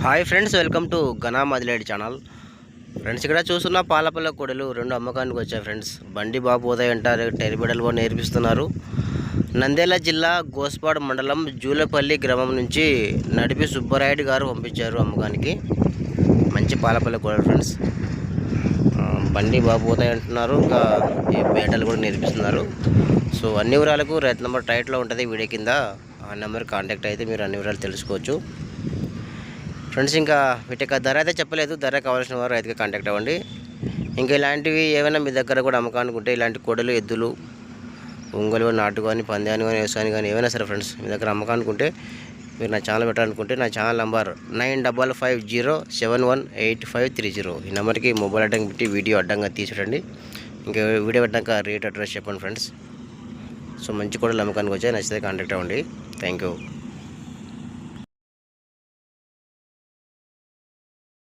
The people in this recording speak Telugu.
హాయ్ ఫ్రెండ్స్, వెల్కమ్ టు ఘనా మదిలేడి ఛానల్. ఫ్రెండ్స్, ఇక్కడ చూస్తున్న పాలపల్ల కోడలు రెండు అమ్మకానికి వచ్చాయి ఫ్రెండ్స్. బండి బాబు ఉదయ్ అంటారు, టెరిబిడల్ కూడా నేర్పిస్తున్నారు. నంద్యాల జిల్లా గోస్పాడు మండలం జూలపల్లి గ్రామం నుంచి నడిపి సుబ్బరాయుడు గారు పంపించారు అమ్మకానికి. మంచి పాలపల్ల కోడలు ఫ్రెండ్స్. బండి బాబు ఉదయ్ అంటున్నారు, ఇంకా ఈ బేటలు కూడా నేర్పిస్తున్నారు. సో అన్ని వివరాలకు రైతు నెంబర్ టైట్లో ఉంటుంది వీడియో కింద. ఆ నెంబర్ కాంటాక్ట్ అయితే మీరు అన్ని వివరాలు తెలుసుకోవచ్చు ఫ్రెండ్స్. ఇంకా వీటి ధర అయితే చెప్పలేదు, ధర కావాల్సిన వారు రైతుగా కాంటాక్ట్ అవ్వండి. ఇంకా ఇలాంటివి ఏమైనా మీ దగ్గర కూడా అమ్మకానికి ఉంటే, ఇలాంటి కోడలు, ఎద్దులు, ఒంగోలు నాటు కానీ, పందాన్ని కానీ, వ్యవసాయాన్ని కానీ ఏమైనా సరే ఫ్రెండ్స్ మీ దగ్గర అమ్మకానికి ఉంటే మీరు నా ఛానల్ పెట్టాలనుకుంటే నా ఛానల్ నంబర్ 9550718530. ఈ నెంబర్కి మొబైల్ అడ్డంగా పెట్టి వీడియో అడ్డంగా తీసిరండి. ఇంకా వీడియో పెట్టాక రేట్ అడ్రస్ చెప్పండి ఫ్రెండ్స్. సో మంచి కోడలు అమ్మకానికి వచ్చాయి, నచ్చితే కాంటాక్ట్ అవ్వండి. Thank you.